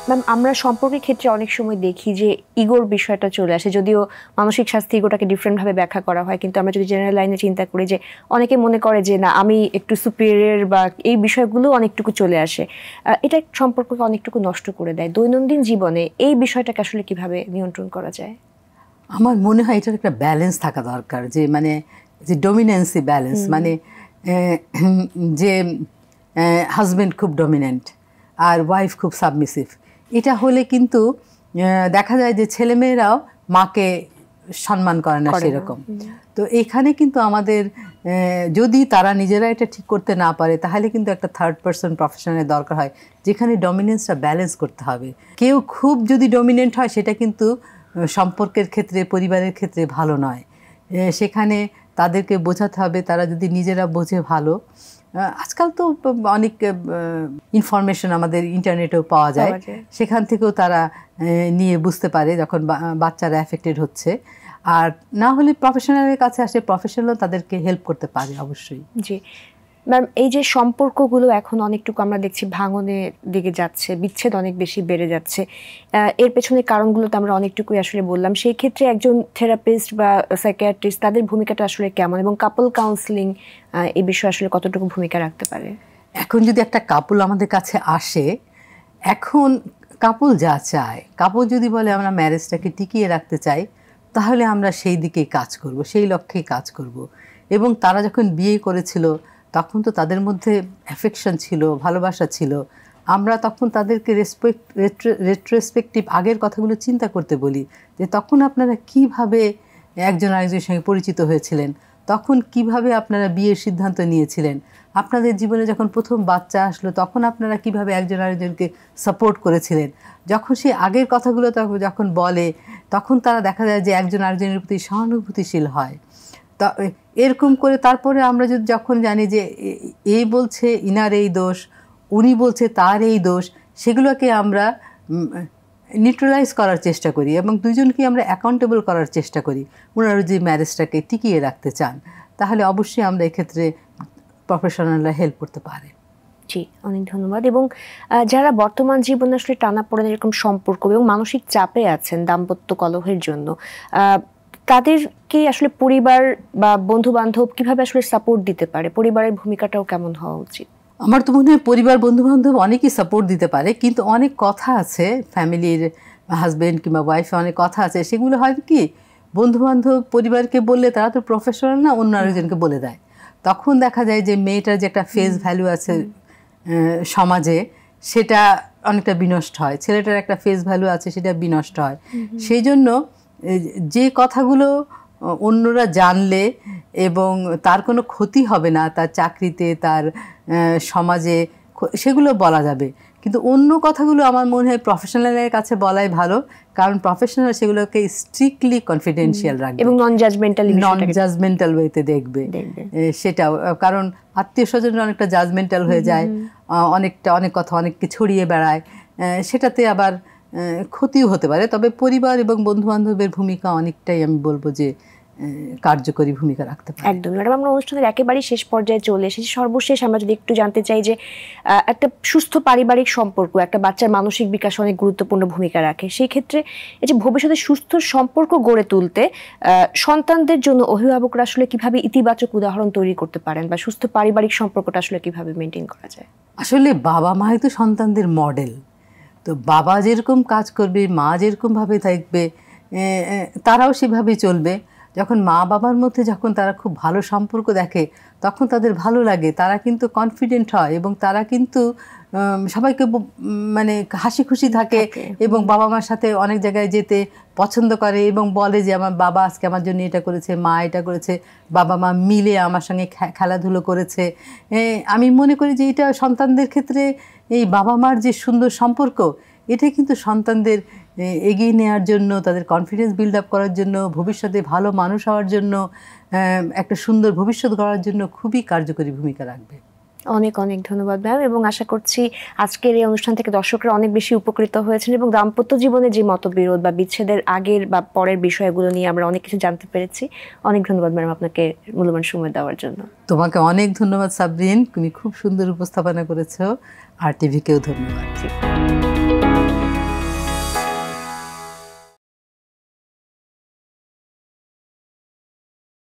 Ma'am, আমরা সম্পর্কের ক্ষেত্রে অনেক সময় দেখি যে ইগোর বিষয়টা চলে আসে, যদিও মানসিক স্বাস্থ্য ইগোটাকে ডিফারেন্টভাবে ব্যাখ্যা করা হয়, কিন্তু আমরা যদি জেনারেল লাইনে চিন্তা করি যে অনেকে মনে করে যে না আমি একটু সুপিরিয়র বা এই বিষয়গুলো অনেকটুকু চলে আসে, এটা সম্পর্ককে অনেকটুকু নষ্ট করে দেয়। দৈনন্দিন জীবনে এই বিষয়টাকে আসলে কিভাবে নিয়ন্ত্রণ করা যায়? আমার মনে হয় এটার একটা ব্যালেন্স থাকা দরকার, যে মানে যে ডমিনেন্সি ব্যালেন্স, মানে যে হাজব্যান্ড খুব ডমিনেন্ট আর ওয়াইফ খুব সাবমিসিভ, এটা হলে কিন্তু দেখা যায় যে ছেলেমেয়েরাও মাকে সম্মান করে না সেরকম। তো এখানে কিন্তু আমাদের যদি তারা নিজেরা এটা ঠিক করতে না পারে, তাহলে কিন্তু একটা থার্ড পার্সন প্রফেশনের দরকার হয়, যেখানে ডমিনেন্সটা ব্যালেন্স করতে হবে। কেউ খুব যদি ডমিনেন্ট হয়, সেটা কিন্তু সম্পর্কের ক্ষেত্রে, পরিবারের ক্ষেত্রে ভালো নয়। সেখানে তাদেরকে বোঝাতে হবে, তারা যদি নিজেরা বোঝে ভালো। আজকাল তো অনেক ইনফরমেশন আমাদের ইন্টারনেটেও পাওয়া যায়, সেখান থেকেও তারা নিয়ে বুঝতে পারে যখন বাচ্চারা অ্যাফেক্টেড হচ্ছে। আর না হলে প্রফেশনালের কাছে আসে, প্রফেশনালও তাদেরকে হেল্প করতে পারে অবশ্যই। জি ম্যাম, এই যে সম্পর্কগুলো এখন অনেকটুকু আমরা দেখছি ভাঙনের দিকে যাচ্ছে, বিচ্ছেদ অনেক বেশি বেড়ে যাচ্ছে, এর পেছনে কারণগুলো তো আমরা অনেকটুকুই আসলে বললাম। সেই ক্ষেত্রে একজন থেরাপিস্ট বা সাইকিয়াট্রিস্ট, তাদের ভূমিকাটা আসলে কেমন, এবং কাপল কাউন্সিলিং এই বিষয়ে আসলে কতটুকু ভূমিকা রাখতে পারে? এখন যদি একটা কাপল আমাদের কাছে আসে, এখন কাপল যা চায়, কাপল যদি বলে আমরা ম্যারেজটাকে টিকিয়ে রাখতে চাই, তাহলে আমরা সেই দিকেই কাজ করব, সেই লক্ষ্যেই কাজ করব। এবং তারা যখন বিয়ে করেছিল, তখন তো তাদের মধ্যে অ্যাফেকশন ছিল, ভালোবাসা ছিল। আমরা তখন তাদেরকে রেট্রোস্পেক্টিভ আগের কথাগুলো চিন্তা করতে বলি, যে তখন আপনারা কিভাবে একজন আরেকজনের সঙ্গে পরিচিত হয়েছিলেন, তখন কিভাবে আপনারা বিয়ের সিদ্ধান্ত নিয়েছিলেন, আপনাদের জীবনে যখন প্রথম বাচ্চা আসলো, তখন আপনারা কিভাবে একজন আরেকজনকে সাপোর্ট করেছিলেন। যখন সেই আগের কথাগুলো যখন বলে, তখন তারা দেখা যায় যে একজন আরেকজনের প্রতি সহানুভূতিশীল হয়। তা এরকম করে তারপরে আমরা যখন জানি যে এই বলছে ইনার এই দোষ, উনি বলছে তার এই দোষ, সেগুলোকে আমরা নিউট্রালাইজ করার চেষ্টা করি এবং দুজনকে আমরা অ্যাকাউন্টেবল করার চেষ্টা করি। ওনারা যে ম্যারেজটাকে টিকিয়ে রাখতে চান, তাহলে অবশ্যই আমরা এক্ষেত্রে প্রফেশনালরা হেল্প করতে পারে। জি, অনেক ধন্যবাদ। এবং যারা বর্তমান জীবনে আসলে টানাপোড়েন এরকম সম্পর্ক এবং মানসিক চাপে আছেন দাম্পত্য কলহের জন্য, তাদেরকে আসলে পরিবার বা বন্ধু বান্ধব কিভাবে আসলে সাপোর্ট দিতে পারে? পরিবারের ভূমিকাটাও কেমন হওয়া উচিত? আমার তো মনে হয় পরিবার, বন্ধু বান্ধব অনেকেই সাপোর্ট দিতে পারে, কিন্তু অনেক কথা আছে ফ্যামিলির, হাজব্যান্ড কিংবা ওয়াইফে অনেক কথা আছে, সেগুলো হয় কি বন্ধু বান্ধব পরিবারকে বললে তারা তো প্রফেশনাল না, অন্য আরেকজনকে বলে দেয়। তখন দেখা যায় যে মেয়েটার যে একটা ফেস ভ্যালু আছে সমাজে, সেটা অনেকটা বিনষ্ট হয়। ছেলেটার একটা ফেস ভ্যালু আছে, সেটা বিনষ্ট হয়। সেই জন্য যে কথাগুলো অন্যরা জানলে এবং তার কোনো ক্ষতি হবে না, তার চাকরিতে, তার সমাজে, সেগুলো বলা যাবে। কিন্তু অন্য কথাগুলো আমার মনে হয় প্রফেশনালের কাছে বলাই ভালো, কারণ প্রফেশনাল সেগুলোকে স্ট্রিক্টলি কনফিডেন্সিয়াল রাখবে এবং নন জাজমেন্টাল ওয়েতে দেখবে সেটাও। কারণ আত্মীয় স্বজনরা অনেকটা জাজমেন্টাল হয়ে যায়, অনেক কথা অনেককে ছড়িয়ে বেড়ায়, সেটাতে আবার ক্ষতিও হতে পারে। তবে পরিবার এবং বন্ধুবান্ধবের ভূমিকা অনেকটাই আমি বলবো যে কার্যকরী ভূমিকা রাখতে পারে। একদম ম্যাডাম, আমরা অনুষ্ঠানের একেবারেই শেষ পর্যায়ে চলে এসেছি। সর্বশেষ আমরা যদি একটু জানতে চাই যে একটা সুস্থ পারিবারিক সম্পর্ক একটা বাচ্চার মানসিক বিকাশে অনেক গুরুত্বপূর্ণ ভূমিকা রাখে। সেই ক্ষেত্রে এই যে ভবিষ্যতে সুস্থ সম্পর্ক গড়ে তুলতে সন্তানদের জন্য অভিভাবকরা আসলে কিভাবে ইতিবাচক উদাহরণ তৈরি করতে পারেন, বা সুস্থ পারিবারিক সম্পর্কটা আসলে কিভাবে মেনটেন করা যায়? আসলে বাবা মাই তো সন্তানদের মডেল। তো বাবা যেরকম কাজ করবে, মা যেরকমভাবে থাকবে, তারাও সেভাবেই চলবে। যখন মা বাবার মধ্যে যখন তারা খুব ভালো সম্পর্ক দেখে, তখন তাদের ভালো লাগে, তারা কিন্তু কনফিডেন্ট হয় এবং তারা কিন্তু সবাইকে মানে হাসি খুশি থাকে এবং বাবা মার সাথে অনেক জায়গায় যেতে পছন্দ করে এবং বলে যে আমার বাবা আজকে আমার জন্য এটা করেছে, মা এটা করেছে, বাবা মা মিলে আমার সঙ্গে খেলাধুলো করেছে। আমি মনে করি যে এটা সন্তানদের ক্ষেত্রে এই বাবা মার যে সুন্দর সম্পর্ক, এটা কিন্তু সন্তানদের এগিয়ে নেওয়ার জন্য, তাদের কনফিডেন্স বিল্ড আপ করার জন্য, ভবিষ্যতে ভালো মানুষ হওয়ার জন্য, একটা সুন্দর ভবিষ্যৎ গড়ার জন্য খুবই কার্যকরী ভূমিকা রাখবে। অনেক অনেক ধন্যবাদ ম্যাম, এবং আশা করছি আজকের এই অনুষ্ঠান থেকে দর্শকরা অনেক বেশি উপকৃত হয়েছেন এবং দাম্পত্য জীবনে যে মতবিরোধ বা বিচ্ছেদের আগের বা পরের বিষয়গুলো নিয়ে আমরা অনেক কিছু জানতে পেরেছি। অনেক ধন্যবাদ ম্যাডাম আপনাকে মূল্যবান সময় দেওয়ার জন্য। তোমাকে অনেক ধন্যবাদ সাবরিন, তুমি খুব সুন্দর উপস্থাপনা করেছো। আর টিভিকেও ধন্যবাদ।